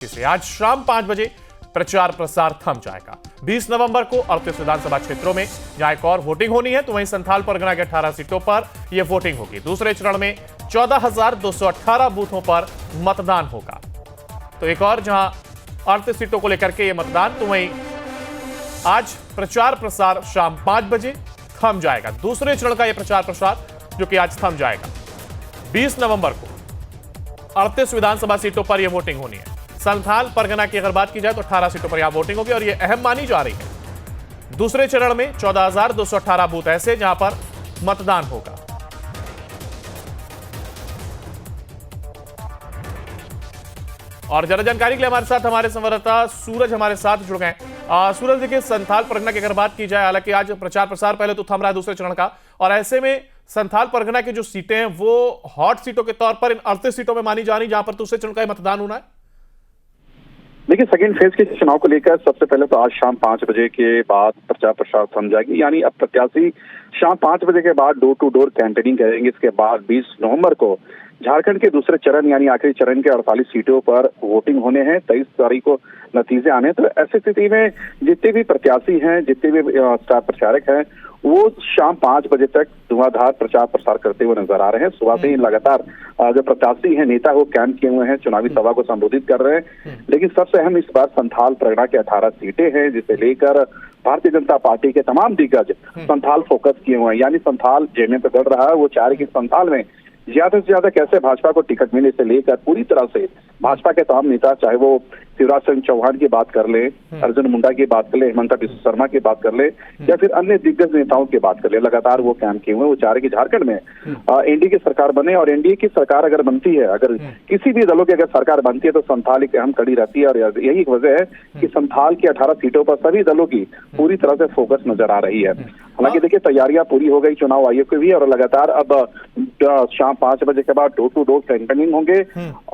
से आज शाम 5 बजे प्रचार प्रसार थम जाएगा। 20 नवंबर को 38 विधानसभा क्षेत्रों में जहां एक और वोटिंग होनी है, तो वहीं संथाल परगना के 18 सीटों पर यह वोटिंग होगी। दूसरे चरण में 14,218 बूथों पर मतदान होगा। तो एक और जहां 38 सीटों को लेकर के यह मतदान, तो वहीं आज प्रचार प्रसार शाम 5 बजे थम जाएगा। दूसरे चरण का यह प्रचार प्रसार जो कि आज थम जाएगा। 20 नवंबर को 38 विधानसभा सीटों पर यह वोटिंग होनी है। संथाल परगना की अगर बात की जाए तो 18 सीटों पर यहां वोटिंग होगी और यह अहम मानी जा रही है। दूसरे चरण में 14,218 बूथ ऐसे जहां पर मतदान होगा। और ज्यादा जानकारी के लिए हमारे साथ हमारे संवाददाता सूरज हमारे साथ जुड़ गए। सूरज, देखिए संथाल परगना की अगर बात की जाए, हालांकि आज प्रचार प्रसार पहले तो थम रहा है दूसरे चरण का, और ऐसे में संथाल परगना की जो सीटें हैं वो हॉट सीटों के तौर पर इन 38 सीटों में मानी जा रही, जहां पर दूसरे चरण का मतदान होना है। देखिए, सेकेंड फेज के चुनाव को लेकर सबसे पहले तो आज शाम 5 बजे के बाद प्रचार प्रसार थम जाएगी। यानी अब प्रत्याशी शाम 5 बजे के बाद डोर टू डोर कैंपेनिंग करेंगे। इसके बाद 20 नवंबर को झारखंड के दूसरे चरण यानी आखिरी चरण के 48 सीटों पर वोटिंग होने हैं। 23 तारीख को नतीजे आने। तो ऐसी स्थिति में जितने भी प्रत्याशी हैं, जितने भी स्टार प्रचारक हैं, वो शाम 5 बजे तक धुआंधार प्रचार प्रसार करते हुए नजर आ रहे हैं। सुबह से ही लगातार जो प्रत्याशी हैं, नेता वो कैंप किए हुए हैं, चुनावी सभा को संबोधित कर रहे हैं। लेकिन सबसे अहम इस बार संथाल परगना के 18 सीटें हैं, जिसे लेकर भारतीय जनता पार्टी के तमाम दिग्गज संथाल फोकस किए हुए हैं। यानी संथाल जेने पे बढ़ रहा है, वो चाह रहे कि संथाल में ज्यादा से ज्यादा कैसे भाजपा को टिकट मिले से लेकर पूरी तरह से भाजपा के तमाम नेता, चाहे वो शिवराज सिंह चौहान की बात कर ले, अर्जुन मुंडा की बात कर ले, हेमंत बिस्वा शर्मा की बात कर ले, या फिर अन्य दिग्गज नेताओं की बात कर ले, लगातार वो कैंप किए हुए। वो चाह रहे कि झारखंड में एनडीए की सरकार बने, और एनडीए की सरकार अगर बनती है, अगर किसी भी दलों की अगर सरकार बनती है, तो संथाल एक अहम कड़ी रहती है। और यही एक वजह है कि संथाल की 18 सीटों पर सभी दलों की पूरी तरह से फोकस नजर आ रही है। हालांकि देखिए, तैयारियां पूरी हो गई चुनाव आयोग की भी, और लगातार अब शाम 5 बजे के बाद डोर टू डोर कैंपेनिंग होंगे।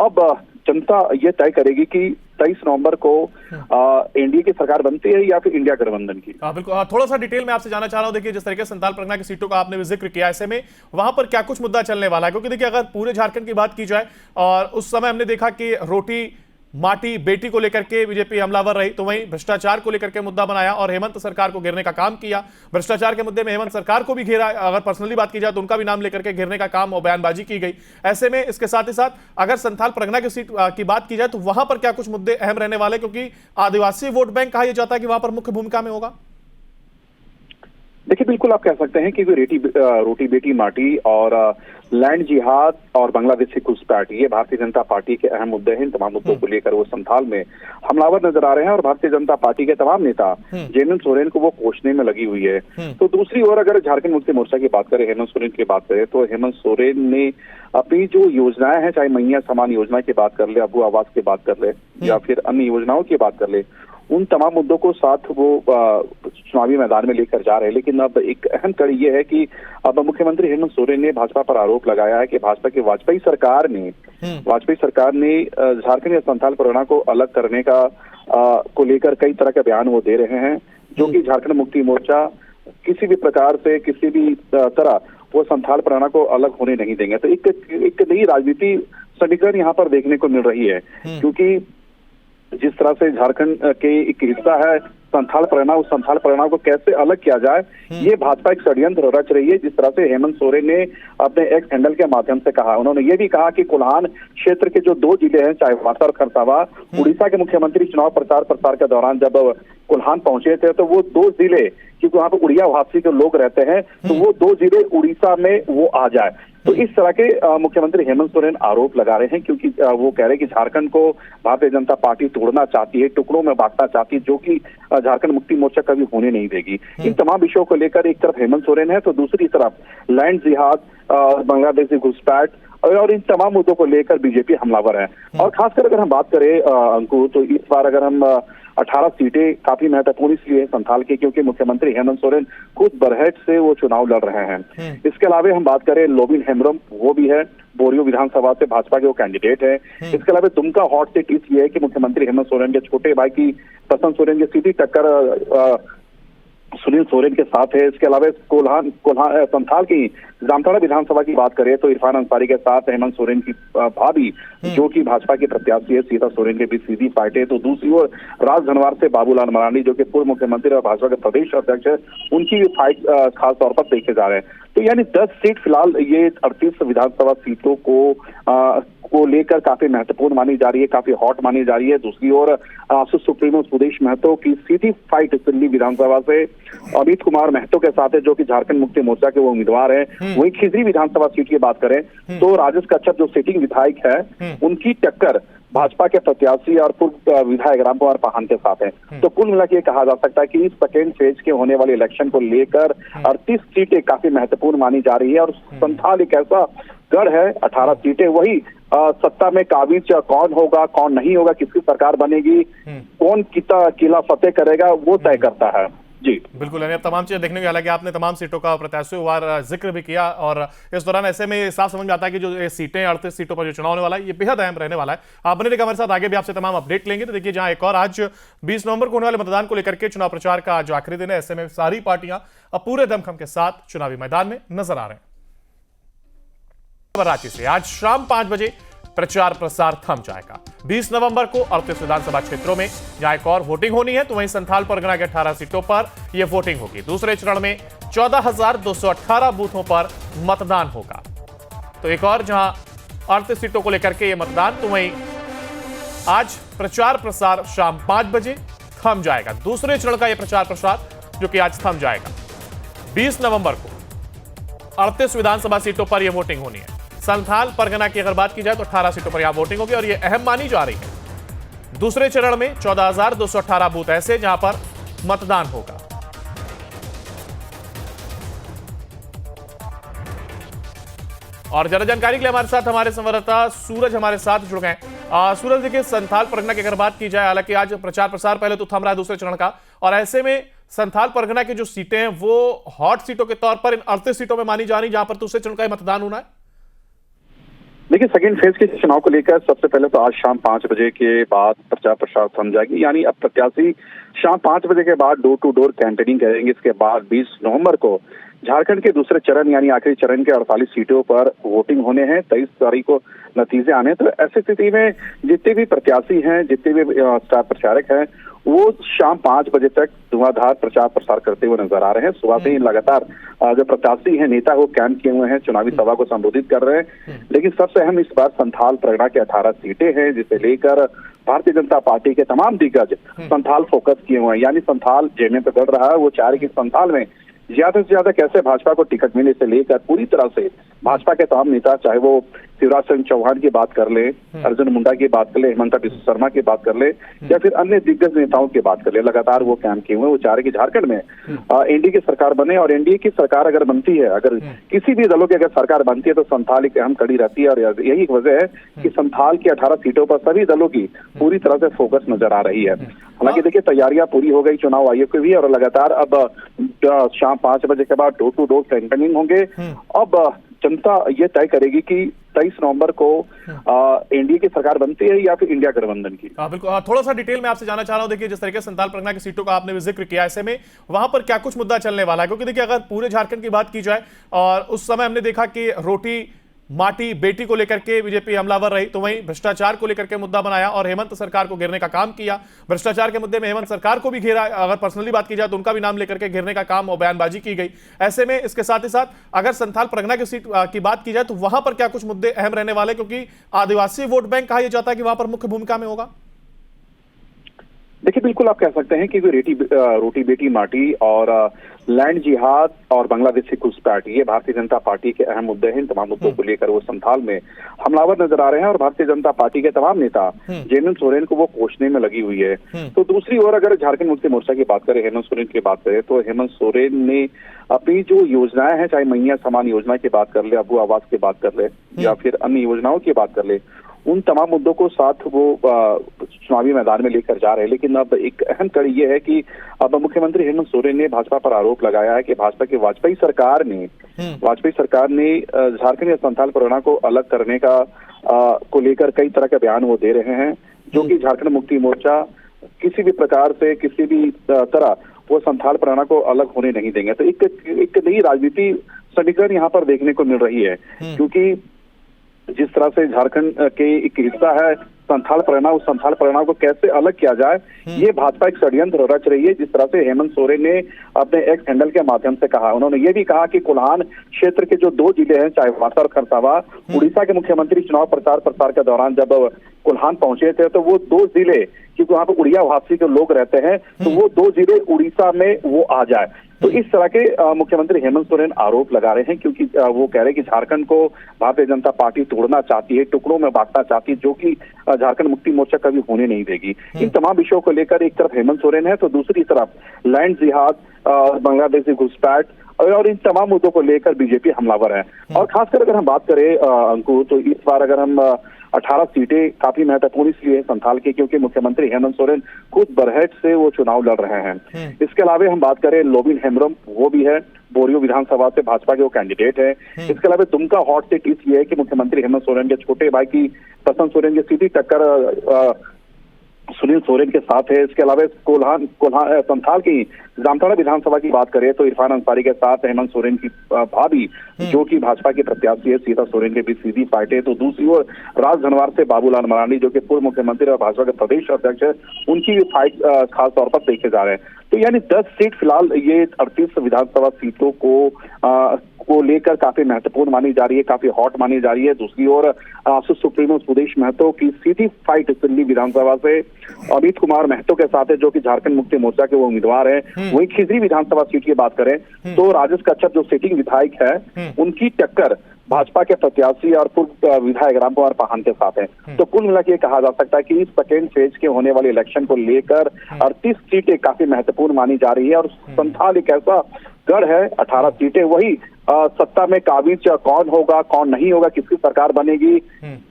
अब जनता ये तय करेगी कि 23 नवंबर को एनडीए की सरकार बनती है या फिर इंडिया गठबंधन की। बिल्कुल। थोड़ा सा डिटेल में आपसे जानना चाह रहा हूं। देखिए, जिस तरीके से संथाल परगना की सीटों का आपने भी जिक्र किया, ऐसे में वहां पर क्या कुछ मुद्दा चलने वाला है? क्योंकि देखिए, अगर पूरे झारखंड की बात की जाए, और उस समय हमने देखा कि रोटी माटी बेटी को लेकर के बीजेपी हमलावर रही, तो वहीं भ्रष्टाचार को लेकर के मुद्दा बनाया और हेमंत सरकार को घेरने का काम किया। भ्रष्टाचार के मुद्दे में हेमंत सरकार को भी घेरा, अगर पर्सनली बात की जाए तो उनका भी नाम लेकर के घेरने का काम और बयानबाजी की गई। ऐसे में इसके साथ ही साथ अगर संथाल परगना की सीट की बात की जाए, तो वहां पर क्या कुछ मुद्दे अहम रहने वाले, क्योंकि आदिवासी वोट बैंक कहा जाता है कि वहां पर मुख्य भूमिका में होगा। देखिए, बिल्कुल आप कह सकते हैं कि रोटी बेटी माटी और लैंड जिहाद और बांग्लादेशी घुसपैठ, ये भारतीय जनता पार्टी के अहम मुद्दे हैं। इन तमाम मुद्दों को लेकर वो संथाल में हमलावर नजर आ रहे हैं, और भारतीय जनता पार्टी के तमाम नेता हेमंत सोरेन को वो कोसने में लगी हुई है। तो दूसरी ओर अगर झारखंड मुक्ति मोर्चा की बात करें, हेमंत सोरेन की बात करें, तो हेमंत सोरेन ने अपनी जो योजनाएं हैं, चाहे मैया समान योजना की बात कर ले, अबू आवास की बात कर ले, या फिर अन्य योजनाओं की बात कर ले, उन तमाम मुद्दों को साथ वो चुनावी मैदान में लेकर जा रहे हैं। लेकिन अब एक अहम कड़ी ये है कि अब मुख्यमंत्री हेमंत सोरेन ने भाजपा पर आरोप लगाया है कि भाजपा की वाजपेयी सरकार ने झारखंड या संथाल परगना को अलग करने का को लेकर कई तरह के बयान वो दे रहे हैं, जो कि झारखंड मुक्ति मोर्चा किसी भी प्रकार से, किसी भी तरह वो संथाल परगना को अलग होने नहीं देंगे। तो एक नई राजनीति समीकरण यहाँ पर देखने को मिल रही है, क्योंकि जिस तरह से झारखंड के एक हिस्सा है संथाल परगना, उस संथाल परगना को कैसे अलग किया जाए, ये भाजपा एक षड्यंत्र रच रही है। जिस तरह से हेमंत सोरेन ने अपने एक्स हैंडल के माध्यम से कहा, उन्होंने ये भी कहा कि कोल्हान क्षेत्र के जो 2 जिले हैं, चाहे वासा और खरसावा, उड़ीसा के मुख्यमंत्री चुनाव प्रचार प्रसार के दौरान जब कोल्हान पहुंचे थे, तो वो 2 जिले, क्योंकि वहां पर उड़िया भाषी के लोग रहते हैं, तो वो 2 जिले उड़ीसा में वो आ जाए। तो इस तरह के मुख्यमंत्री हेमंत सोरेन आरोप लगा रहे हैं, क्योंकि वो कह रहे हैं कि झारखंड को भारतीय जनता पार्टी तोड़ना चाहती है, टुकड़ों में बांटना चाहती है, जो कि झारखंड मुक्ति मोर्चा कभी होने नहीं देगी। इन तमाम विषयों को लेकर एक तरफ हेमंत सोरेन है, तो दूसरी तरफ लैंड जिहाद, बांग्लादेशी घुसपैठ और इन तमाम मुद्दों को लेकर बीजेपी हमलावर है। और खासकर अगर हम बात करें अंकुर, तो इस बार अगर हम 18 सीटें काफी महत्वपूर्ण इसलिए है संथाल की, क्योंकि मुख्यमंत्री हेमंत सोरेन खुद बरहट से वो चुनाव लड़ रहे हैं। इसके अलावा हम बात करें लोबिन हेम्ब्रम, वो भी है, बोरियो विधानसभा से भाजपा के वो कैंडिडेट है। इसके अलावा दुमका हॉट सीट इसलिए है कि मुख्यमंत्री हेमंत सोरेन के छोटे भाई की प्रसन्न सोरेन की सीधी टक्कर सुनील सोरेन के साथ है। इसके अलावा संथाल की जामताड़ा विधानसभा की बात करें तो इरफान अंसारी के साथ हेमंत सोरेन की भाभी जो कि भाजपा की प्रत्याशी है सीता सोरेन के बीच सीधी फाइट है। तो दूसरी ओर राजधनवार से बाबूलाल मरांडी जो कि पूर्व मुख्यमंत्री और भाजपा के प्रदेश अध्यक्ष है, उनकी भी फाइट खास तौर पर देखे जा रहे हैं। तो यानी 10 सीट फिलहाल ये 38 विधानसभा सीटों को लेकर काफी महत्वपूर्ण मानी जा रही है, काफी हॉट मानी जा रही है। दूसरी ओर आसू सुप्रीमो सुदेश महतो की सीधी फाइट दिल्ली विधानसभा से अमित कुमार महतो के साथ है जो कि झारखंड मुक्ति मोर्चा के वो उम्मीदवार हैं। वहीं खिजरी विधानसभा सीट की बात करें तो राजेश कच्छप जो सिटिंग विधायक है उनकी टक्कर भाजपा के प्रत्याशी और पूर्व विधायक रामकुमार पाहन के साथ है। तो कुल मिला के कहा जा सकता है कि इस सेकेंड फेज के होने वाले इलेक्शन को लेकर 38 सीटें काफी महत्वपूर्ण मानी जा रही है। और संथाल एक ऐसा गढ़ है, 18 सीटें वही सत्ता में काबिज कौन होगा कौन नहीं होगा, किसकी सरकार बनेगी, कौन किला फतेह करेगा वो तय करता है। जी बिल्कुल, यानी अब तमाम चीजें देखने को, हालांकि आपने तमाम सीटों का प्रत्याशियों जिक्र भी किया और इस दौरान ऐसे में साफ समझ में आता है कि जो ये सीटें 38 सीटों पर जो चुनाव होने वाला है ये बेहद अहम रहने वाला है। आप बने रहिएगा हमारे साथ, आगे भी आपसे तमाम अपडेट लेंगे। तो देखिए, जहां एक और आज 20 नवंबर को होने वाले मतदान को लेकर के चुनाव प्रचार का जो आखिरी दिन है, ऐसे में सारी पार्टियां अब पूरे दमखम के साथ चुनावी मैदान में नजर आ रहे हैं। रांची से आज शाम 5 बजे प्रचार प्रसार थम जाएगा। 20 नवंबर को 38 विधानसभा क्षेत्रों में जहां एक और वोटिंग होनी है, तो वहीं संथाल परगना के 18 सीटों पर यह वोटिंग होगी। दूसरे चरण में 14,218 बूथों पर मतदान होगा। तो एक और जहां 38 सीटों को लेकर के यह मतदान, तो वहीं आज प्रचार प्रसार शाम 5 बजे थम जाएगा। दूसरे चरण का यह प्रचार प्रसार जो कि आज थम जाएगा। 20 नवंबर को 38 विधानसभा सीटों पर यह वोटिंग होनी है। संथाल परगना की अगर बात की जाए तो 18 सीटों पर यहां वोटिंग होगी और यह अहम मानी जा रही है। दूसरे चरण में 14,218 बूथ ऐसे जहां पर मतदान होगा। और ज्यादा जानकारी के लिए हमारे साथ हमारे संवाददाता सूरज हमारे साथ जुड़ गए। सूरज, देखिए, संथाल परगना की अगर बात की जाए, हालांकि आज प्रचार प्रसार पहले तो थम रहा है दूसरे चरण का, और ऐसे में संथाल परगना की जो सीटें हैं वो हॉट सीटों के तौर पर इन 38 सीटों में मानी जा रही, जहां पर दूसरे चरण का मतदान होना है। देखिए, सेकेंड फेज के चुनाव को लेकर सबसे पहले तो आज शाम 5 बजे के बाद प्रचार प्रसार थम जाएगी। यानी अब प्रत्याशी शाम 5 बजे के बाद डोर टू डोर कैंपेनिंग करेंगे। इसके बाद 20 नवंबर को झारखंड के दूसरे चरण यानी आखिरी चरण के 48 सीटों पर वोटिंग होने हैं। 23 तारीख को नतीजे आने। तो ऐसी स्थिति में जितने भी प्रत्याशी हैं, जितने भी स्टार प्रचारक हैं, वो शाम 5 बजे तक धुआंधार प्रचार प्रसार करते हुए नजर आ रहे हैं। सुबह से ही लगातार जो प्रत्याशी हैं, नेता वो कैंप किए हुए हैं, चुनावी सभा को संबोधित कर रहे हैं। लेकिन सबसे अहम इस बार संथाल परगना के 18 सीटें हैं, जिसे लेकर भारतीय जनता पार्टी के तमाम दिग्गज संथाल फोकस किए हुए हैं। यानी संथाल जेने पे बढ़ रहा है, वो चाह रहे कि संथाल में ज्यादा से ज्यादा कैसे भाजपा को टिकट मिले से लेकर पूरी तरह से भाजपा के तमाम नेता, चाहे वो शिवराज सिंह चौहान की बात कर ले, अर्जुन मुंडा की बात कर ले, हेमंता बिस्वा शर्मा की बात कर ले, या फिर अन्य दिग्गज नेताओं की बात कर ले, लगातार वो कैंप किए हुए। वो चाह रहे कि झारखंड में एनडीए की सरकार बने, और एनडीए की सरकार अगर बनती है, अगर किसी भी दलों की अगर सरकार बनती है तो संथाल एक अहम कड़ी रहती है। और यही एक वजह है कि संथाल की 18 सीटों पर सभी दलों की पूरी तरह से फोकस नजर आ रही है। हालांकि देखिए, तैयारियां पूरी हो गई चुनाव आयोग की भी, और लगातार अब शाम 5 बजे के बाद डोर टू डोर कैंपेनिंग होंगे। अब जनता ये तय करेगी कि 23 नवंबर को एनडीए की सरकार बनती है या फिर इंडिया गठबंधन की। बिल्कुल, थोड़ा सा डिटेल में आपसे जानना चाह रहा हूं। देखिए, जिस तरीके से संथाल परगना की सीटों का आपने भी जिक्र किया, ऐसे में वहां पर क्या कुछ मुद्दा चलने वाला है? क्योंकि देखिए, अगर पूरे झारखंड की बात की जाए, और उस समय हमने देखा कि रोटी माटी बेटी को लेकर के बीजेपी हमलावर रही, तो वहीं भ्रष्टाचार को लेकर के मुद्दा बनाया और हेमंत सरकार को घेरने का काम किया। भ्रष्टाचार के मुद्दे में हेमंत सरकार को भी घेरा, अगर पर्सनली बात की जाए तो उनका भी नाम लेकर के घेरने का काम और बयानबाजी की गई। ऐसे में इसके साथ ही साथ अगर संथाल परगना की सीट की बात की जाए तो वहां पर क्या कुछ मुद्दे अहम रहने वाले, क्योंकि आदिवासी वोट बैंक कहा जाता है कि वहां पर मुख्य भूमिका में होगा? देखिए, बिल्कुल आप कह सकते हैं कि रोटी बेटी माटी और लैंड जिहाद और बांग्लादेश से घुसपैठ, ये भारतीय जनता पार्टी के अहम मुद्दे हैं। इन तमाम मुद्दों को लेकर वो संथाल में हमलावर नजर आ रहे हैं, और भारतीय जनता पार्टी के तमाम नेता हेमंत सोरेन को वो कोसने में लगी हुई है। तो दूसरी ओर अगर झारखंड मुक्ति मोर्चा की बात करें, हेमंत सोरेन की बात करें, तो हेमंत सोरेन ने अपनी जो योजनाएं हैं, चाहे मैया समान योजना की बात कर ले, अबू आवास की बात कर ले, या फिर अन्य योजनाओं की बात कर ले, उन तमाम मुद्दों को साथ वो चुनावी मैदान में लेकर जा रहे हैं। लेकिन अब एक अहम कड़ी ये है कि अब मुख्यमंत्री हेमंत सोरेन ने भाजपा पर आरोप लगाया है कि भाजपा की वाजपेयी सरकार ने झारखंड या संथाल परगना को अलग करने का को लेकर कई तरह के बयान वो दे रहे हैं, जो कि झारखंड मुक्ति मोर्चा किसी भी प्रकार से, किसी भी तरह वो संथाल परगना को अलग होने नहीं देंगे। तो एक नई राजनीति समीकरण यहाँ पर देखने को मिल रही है, क्योंकि जिस तरह से झारखंड के एक हिस्सा है संथाल परगना, उस संथाल परगना को कैसे अलग किया जाए, ये भाजपा एक षड्यंत्र रच रही है। जिस तरह से हेमंत सोरेन ने अपने एक्स हैंडल के माध्यम से कहा, उन्होंने ये भी कहा कि कोल्हान क्षेत्र के जो 2 जिले हैं, चाहे वासा और खरसावा, उड़ीसा के मुख्यमंत्री चुनाव प्रचार प्रसार के दौरान जब कोल्हान पहुंचे थे तो वो 2 जिले, क्योंकि वहां पर उड़िया भाषी के लोग रहते हैं, तो वो 2 जिले उड़ीसा में वो आ जाए। तो इस तरह के मुख्यमंत्री हेमंत सोरेन आरोप लगा रहे हैं, क्योंकि वो कह रहे हैं कि झारखंड को भारतीय जनता पार्टी तोड़ना चाहती है, टुकड़ों में बांटना चाहती है, जो कि झारखंड मुक्ति मोर्चा कभी होने नहीं देगी। इन तमाम विषयों को लेकर एक तरफ हेमंत सोरेन है तो दूसरी तरफ लैंड जिहाद, बांग्लादेशी घुसपैठ और इन तमाम मुद्दों को लेकर बीजेपी हमलावर है। और खासकर अगर हम बात करें अंकुर, तो इस बार अगर हम 18 सीटें काफी महत्वपूर्ण इसलिए है संथाल की, क्योंकि मुख्यमंत्री हेमंत सोरेन खुद बरहट से वो चुनाव लड़ रहे हैं। इसके अलावा हम बात करें लोबिन हेम्ब्रम, वो भी है बोरियो विधानसभा से भाजपा के वो कैंडिडेट है। इसके अलावा दुमका हॉट सीट इसलिए है कि मुख्यमंत्री हेमंत सोरेन के छोटे भाई की प्रसन्न सोरेन की सीधी टक्कर सुनील सोरेन के साथ है। इसके अलावा कोल्हान संथाल की जामताड़ा विधानसभा की बात करें तो इरफान अंसारी के साथ हेमंत सोरेन की भाभी, जो कि भाजपा की प्रत्याशी है, सीता सोरेन के बीच सीधी फाइट है। तो दूसरी ओर राजधनवार से बाबूलाल मरांडी, जो कि पूर्व मुख्यमंत्री और भाजपा के प्रदेश अध्यक्ष है, उनकी भी फाइट खास तौर पर देखे जा रहे हैं। तो यानी 10 सीट फिलहाल ये 38 विधानसभा सीटों को लेकर काफी महत्वपूर्ण मानी जा रही है, काफी हॉट मानी जा रही है। दूसरी ओर सुप्रीमो सुदेश महतो की सीधी फाइट दिल्ली विधानसभा से अमित कुमार महतो के साथ है, जो कि झारखंड मुक्ति मोर्चा के वो उम्मीदवार हैं। वहीं खिजरी विधानसभा सीट की बात करें तो राजेश कच्छप जो सिटिंग विधायक है, उनकी टक्कर भाजपा के प्रत्याशी और पूर्व विधायक राम कुमार पाहन के साथ है। तो कुल मिला के कहा जा सकता है कि इस सेकेंड फेज के होने वाले इलेक्शन को लेकर 38 सीटें काफी महत्वपूर्ण मानी जा रही है। और संथाल एक ऐसा गढ़ है, 18 सीटें, वही सत्ता में काबिज कौन होगा कौन नहीं होगा, किसकी सरकार बनेगी,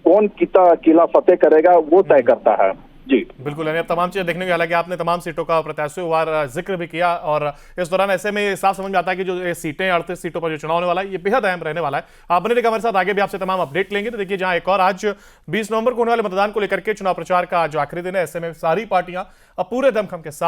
कौन किला फतेह करेगा, वो तय करता है। जी बिल्कुल, यानी अब तमाम चीजें देखने को, हालांकि आपने तमाम सीटों का प्रत्याशीवार जिक्र भी किया और इस दौरान ऐसे में साफ समझ में आता है कि जो ये सीटें 38 सीटों पर जो चुनाव होने वाला है, ये बेहद अहम रहने वाला है। आप बने रहिएगा हमारे साथ, आगे भी आपसे तमाम अपडेट लेंगे। तो देखिए, जहां एक और आज 20 नवंबर को होने वाले मतदान को लेकर के चुनाव प्रचार का आज आखिरी दिन है, ऐसे में सारी पार्टियां अब पूरे दमखम के साथ